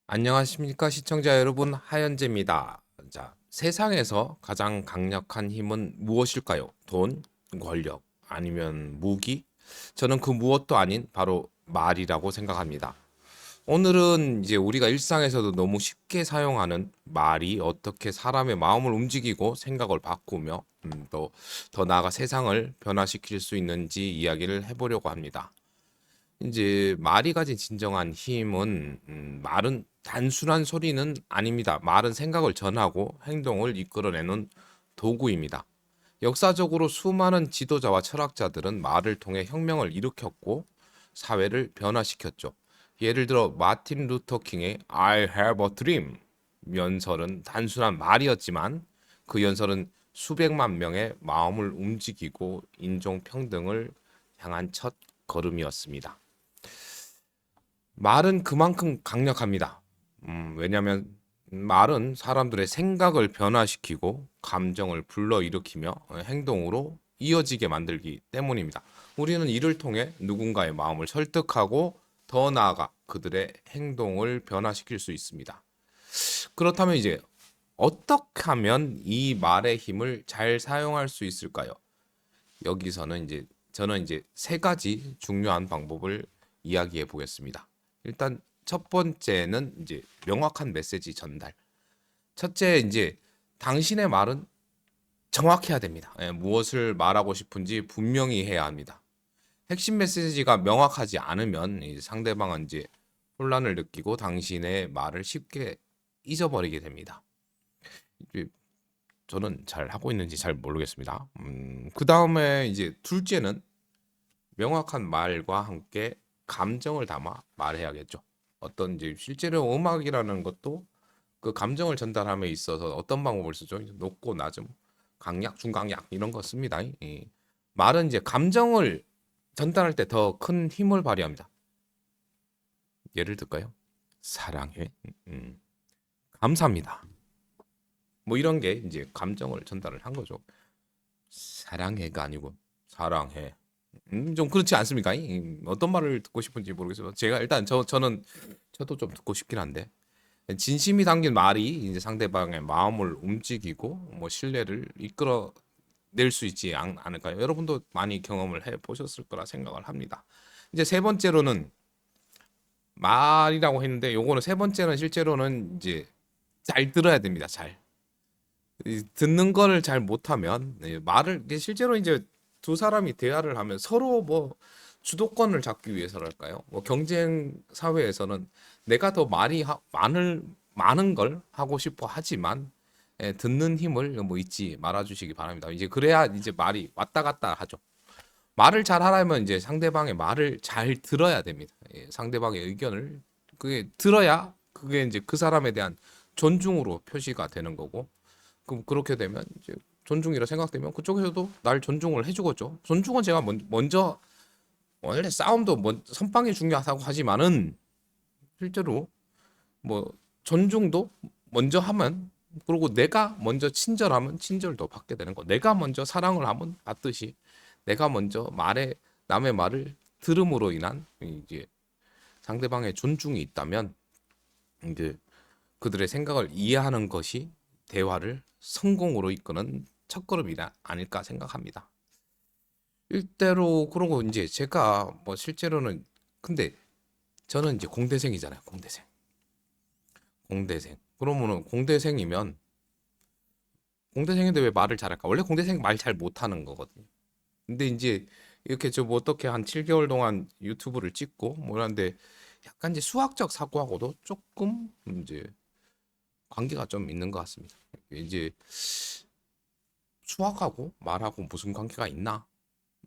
안녕하십니까 시청자 여러분, 하현재입니다. 자, 세상에서 가장 강력한 힘은 무엇일까요? 돈, 권력, 아니면 무기? 저는 그 무엇도 아닌 바로 말이라고 생각합니다. 오늘은 이제 우리가 일상에서도 너무 쉽게 사용하는 말이 어떻게 사람의 마음을 움직이고 생각을 바꾸며 또 더 나아가 세상을 변화시킬 수 있는지 이야기를 해보려고 합니다. 이제 말이 가진 진정한 힘은 말은 단순한 소리는 아닙니다. 말은 생각을 전하고 행동을 이끌어내는 도구입니다. 역사적으로 수많은 지도자와 철학자들은 말을 통해 혁명을 일으켰고 사회를 변화시켰죠. 예를 들어 마틴 루터 킹의 I have a dream 연설은 단순한 말이었지만 그 연설은 수백만 명의 마음을 움직이고 인종 평등을 향한 첫 걸음이었습니다. 말은 그만큼 강력합니다. 왜냐하면 말은 사람들의 생각을 변화시키고 감정을 불러일으키며 행동으로 이어지게 만들기 때문입니다. 우리는 이를 통해 누군가의 마음을 설득하고 더 나아가 그들의 행동을 변화시킬 수 있습니다. 그렇다면 이제 어떻게 하면 이 말의 힘을 잘 사용할 수 있을까요? 여기서는 이제 저는 이제 세 가지 중요한 방법을 이야기해 보겠습니다. 일단 첫 번째는 이제 명확한 메시지 전달. 첫째 이제 당신의 말은 정확해야 됩니다. 무엇을 말하고 싶은지 분명히 해야 합니다. 핵심 메시지가 명확하지 않으면 이제 상대방은 이제 혼란을 느끼고 당신의 말을 쉽게 잊어버리게 됩니다. 저는 잘 하고 있는지 잘 모르겠습니다. 그 다음에 이제 둘째는 명확한 말과 함께 감정을 담아 말해야겠죠. 어떤 이제 실제로 음악이라는 것도 그 감정을 전달함에 있어서 어떤 방법을 쓰죠? 높고 낮음, 강약, 중강약 이런 거 씁니다. 말은 이제 감정을 전달할 때 더 큰 힘을 발휘합니다. 예를 들까요? 사랑해, 감사합니다. 뭐 이런 게 이제 감정을 전달을 한 거죠. 사랑해가 아니고 사랑해. 좀 그렇지 않습니까? 어떤 말을 듣고 싶은지 모르겠어요. 제가 일단 저도 좀 듣고 싶긴 한데 진심이 담긴 말이 이제 상대방의 마음을 움직이고 뭐 신뢰를 이끌어 낼 수 있지 않을까요? 여러분도 많이 경험을 해 보셨을 거라 생각을 합니다. 이제 세 번째로는 말이라고 했는데 요거는 세 번째는 실제로는 이제 잘 들어야 됩니다. 잘. 듣는 거를 잘 못하면 말을 실제로 이제 두 사람이 대화를 하면 서로 뭐 주도권을 잡기 위해서랄까요? 뭐 경쟁 사회에서는 내가 더 많은 걸 하고 싶어 하지만 듣는 힘을 뭐 잊지 말아 주시기 바랍니다. 이제 그래야 이제 말이 왔다 갔다 하죠. 말을 잘 하려면 이제 상대방의 말을 잘 들어야 됩니다. 상대방의 의견을 그게 들어야 그게 이제 그 사람에 대한 존중으로 표시가 되는 거고 그럼 그렇게 되면 이제 존중이라 생각되면 그쪽에서도 날 존중을 해주겠죠. 존중은 제가 먼저 원래 싸움도 선빵이 중요하다고 하지만은 실제로 뭐 존중도 먼저 하면 그리고 내가 먼저 친절하면 친절도 받게 되는 거. 내가 먼저 사랑을 하면 받듯이 내가 먼저 남의 말을 들음으로 인한 이제 상대방의 존중이 있다면 이제 그들의 생각을 이해하는 것이 대화를 성공으로 이끄는 첫걸음이다 아닐까 생각합니다. 일대로 그러고 이제 제가 뭐 실제로는 근데 저는 이제 공대생이잖아요. 공대생. 공대생. 그러면은 공대생인데 왜 말을 잘할까? 원래 공대생 말 잘 못하는 거거든요. 근데 이제 이렇게 좀 어떻게 한 7개월 동안 유튜브를 찍고 뭐 하는데 약간 이제 수학적 사고하고도 조금 이제 관계가 좀 있는 것 같습니다. 이제 수학하고 말하고 무슨 관계가 있나?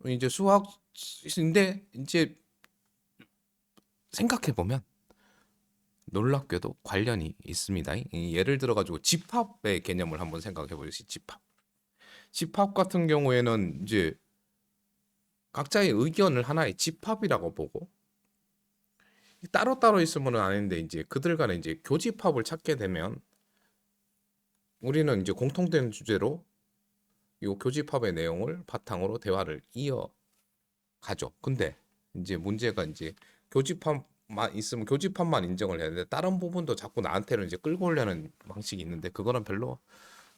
이제 수학인데 이제 생각해 보면 놀랍게도 관련이 있습니다. 예를 들어 가지고 집합의 개념을 한번 생각해 보시죠. 집합. 집합 같은 경우에는 이제 각자의 의견을 하나의 집합이라고 보고 따로따로 있으면 아닌데 이제 그들 간에 이제 교집합을 찾게 되면 우리는 이제 공통된 주제로 이 교집합의 내용을 바탕으로 대화를 이어가죠. 근데 이제 문제가 이제 교집합 있으면 교집합만 인정을 해야 되는데 다른 부분도 자꾸 나한테는 이제 끌고 오려는 방식이 있는데 그거는 별로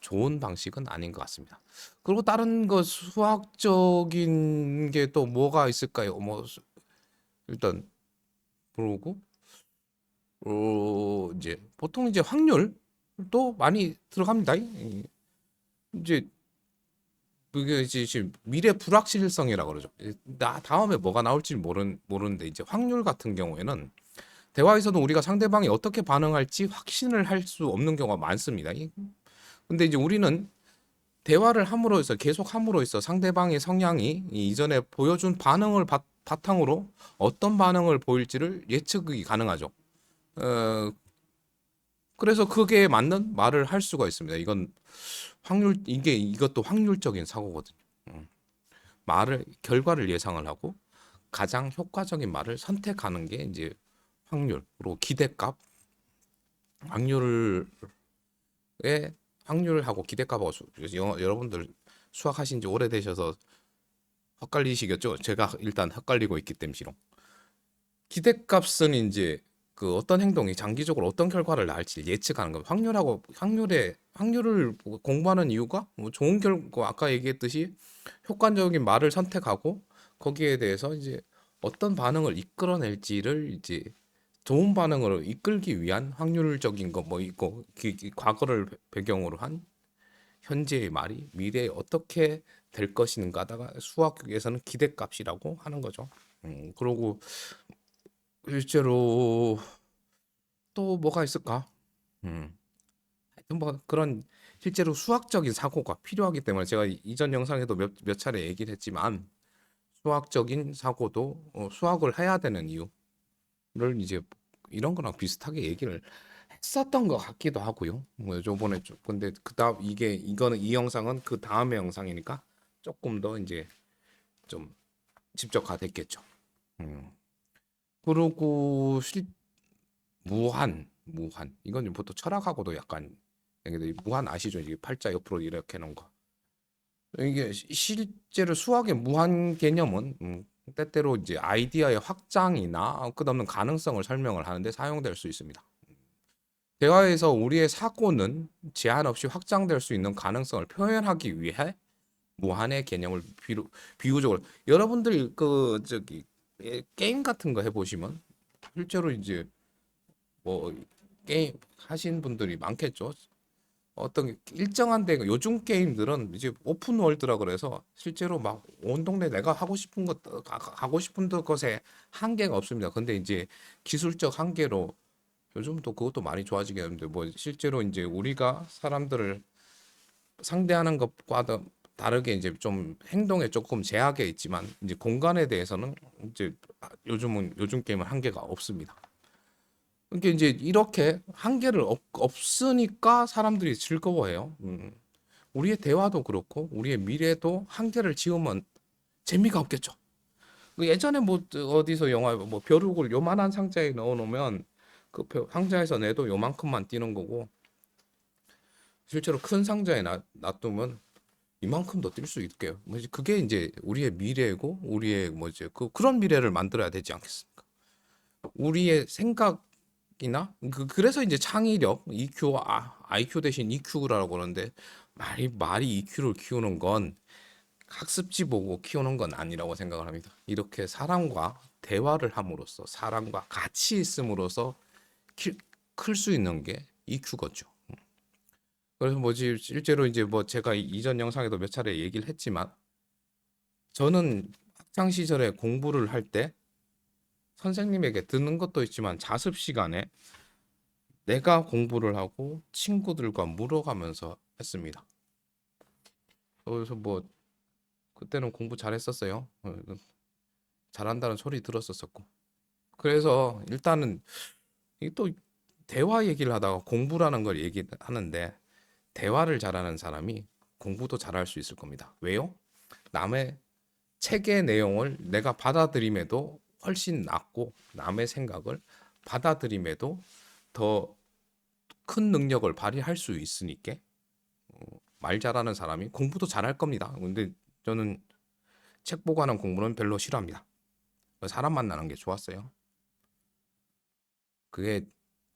좋은 방식은 아닌 것 같습니다. 그리고 다른 거 수학적인 게 또 뭐가 있을까요? 뭐 일단 그러고 이제 보통 이제 확률도 많이 들어갑니다. 이제 그게 이제 지금 미래 불확실성이라고 그러죠. 나 다음에 뭐가 나올지 모르는데 이제 확률 같은 경우에는 대화에서도 우리가 상대방이 어떻게 반응할지 확신을 할 수 없는 경우가 많습니다. 근데 이제 우리는 대화를 함으로써 계속 함으로써 상대방의 성향이 이전에 보여준 반응을 바탕으로 어떤 반응을 보일지를 예측이 가능하죠. 어, 그래서 그게 맞는 말을 할 수가 있습니다. 이것도 확률적인 사고거든요. 음. 결과를 예상을 하고 가장 효과적인 말을 선택하는 게 이제 확률, 기대값, 확률의 확률하고 기대값하고 여러분들 수학하신 지 오래되셔서 헷갈리시겠죠? 제가 일단 헷갈리고 있기 때문이로. 기대값은 이제 그 어떤 행동이 장기적으로 어떤 결과를 낳을지 예측하는 거예요. 확률을 공부하는 이유가 뭐 좋은 결과 아까 얘기했듯이 효과적인 말을 선택하고 거기에 대해서 이제 어떤 반응을 이끌어낼지를 이제 좋은 반응으로 이끌기 위한 확률적인 거 뭐 있고 과거를 배경으로 한 현재의 말이 미래에 어떻게 될 것인가다가 수학에서는 기대값이라고 하는 거죠. 그러고 실제로 또 뭐가 있을까? 음, 하여튼 뭐 그런 실제로 수학적인 사고가 필요하기 때문에 제가 이전 영상에도 몇 차례 얘기를 했지만 수학적인 사고도 수학을 해야 되는 이유를 이제 이런 거랑 비슷하게 얘기를 했었던 것 같기도 하고요. 뭐 저번에 근데 그다음 이거는 이 영상은 그 다음의 영상이니까 조금 더 이제 좀 집적화됐겠죠. 음. 그리고 무한 이건 보통 철학하고도 약간 무한 아시죠? 이게 팔자 옆으로 이렇게 놓은 거. 이게 실제로 수학의 무한 개념은 때때로 이제 아이디어의 확장이나 끝없는 가능성을 설명을 하는데 사용될 수 있습니다. 대화에서 우리의 사고는 제한 없이 확장될 수 있는 가능성을 표현하기 위해 무한의 개념을 비유적으로 여러분들 게임 같은 거 해보시면 실제로 이제 뭐 게임 하신 분들이 많겠죠. 어떤 일정한 데 요즘 게임들은 이제 오픈 월드라 그래서 실제로 막 온 동네 내가 하고 싶은 것 가고 싶은 것에 한계가 없습니다. 근데 이제 기술적 한계로 요즘 또 그것도 많이 좋아지긴 했는데 뭐 실제로 이제 우리가 사람들을 상대하는 것과 다르게 이제 좀 행동에 조금 제약이 있지만 이제 공간에 대해서는 이제 요즘 게임은 한계가 없습니다. 그러니까 이제 이렇게 한계를 없으니까 사람들이 즐거워해요. 우리의 대화도 그렇고 우리의 미래도 한계를 지우면 재미가 없겠죠. 그 예전에 뭐 어디서 영화 뭐 벼룩을 요만한 상자에 넣어 놓으면 그 상자에서 내도 요만큼만 뛰는 거고 실제로 큰 상자에 놔두면 이만큼 더 뛸 수 있게요. 뭐지 그게 이제 우리의 미래고 우리의 뭐지 그런 미래를 만들어야 되지 않겠습니까? 우리의 생각이나 그래서 이제 창의력 EQ IQ 대신 EQ라고 그러는데 말이 EQ를 키우는 건 학습지 보고 키우는 건 아니라고 생각을 합니다. 이렇게 사람과 대화를 함으로써 사람과 같이 있음으로써 클 수 있는 게 EQ거죠. 그래서 뭐지 실제로 이제 뭐 제가 이전 영상에도 몇 차례 얘기를 했지만 저는 학창 시절에 공부를 할 때 선생님에게 듣는 것도 있지만 자습 시간에 내가 공부를 하고 친구들과 물어가면서 했습니다. 그래서 뭐 그때는 공부 잘했었어요. 잘한다는 소리 들었었고. 그래서 일단은 또 대화 얘기를 하다가 공부라는 걸 얘기하는데 대화를 잘하는 사람이 공부도 잘할 수 있을 겁니다. 왜요? 남의 책의 내용을 내가 받아들임에도 훨씬 낫고 남의 생각을 받아들임에도 더 큰 능력을 발휘할 수 있으니까 말 잘하는 사람이 공부도 잘할 겁니다. 근데 저는 책 보고 하는 공부는 별로 싫어합니다. 사람 만나는 게 좋았어요. 그게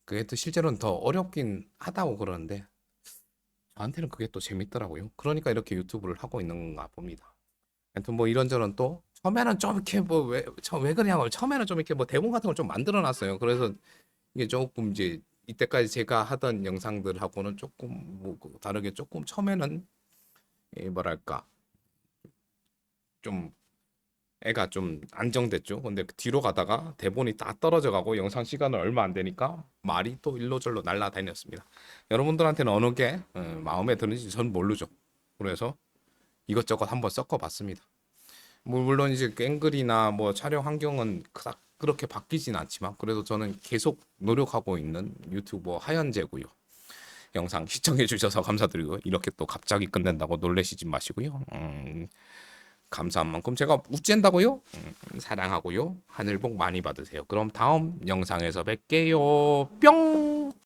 그게 또 실제로는 더 어렵긴 하다고 그러는데 저한테는 그게 또 재밌더라고요. 그러니까 이렇게 유튜브를 하고 있는 건가 봅니다. 하여튼 뭐 이런저런 또 처음에는 좀 이렇게 뭐 왜 그러냐고 처음에는 좀 이렇게 뭐 대본 같은 걸 좀 만들어 놨어요. 그래서 이게 조금 이제 이때까지 제가 하던 영상들하고는 조금 뭐 다르게 조금 처음에는 뭐랄까 좀 애가 좀 안정됐죠. 근데 그 뒤로 가다가 대본이 다 떨어져 가고 영상 시간은 얼마 안 되니까 말이 또 일로절로 날라다녔습니다. 여러분들한테는 어느 게 마음에 드는지 전 모르죠. 그래서 이것저것 한번 섞어봤습니다. 물론 이제 앵글이나 뭐 촬영 환경은 그닥 그렇게 바뀌진 않지만 그래도 저는 계속 노력하고 있는 유튜버 하현재고요. 영상 시청해 주셔서 감사드리고 이렇게 또 갑자기 끝낸다고 놀라시지 마시고요. 감사한 만큼 제가 우쨘다고요? 사랑하고요. 하늘 복 많이 받으세요. 그럼 다음 영상에서 뵐게요. 뿅!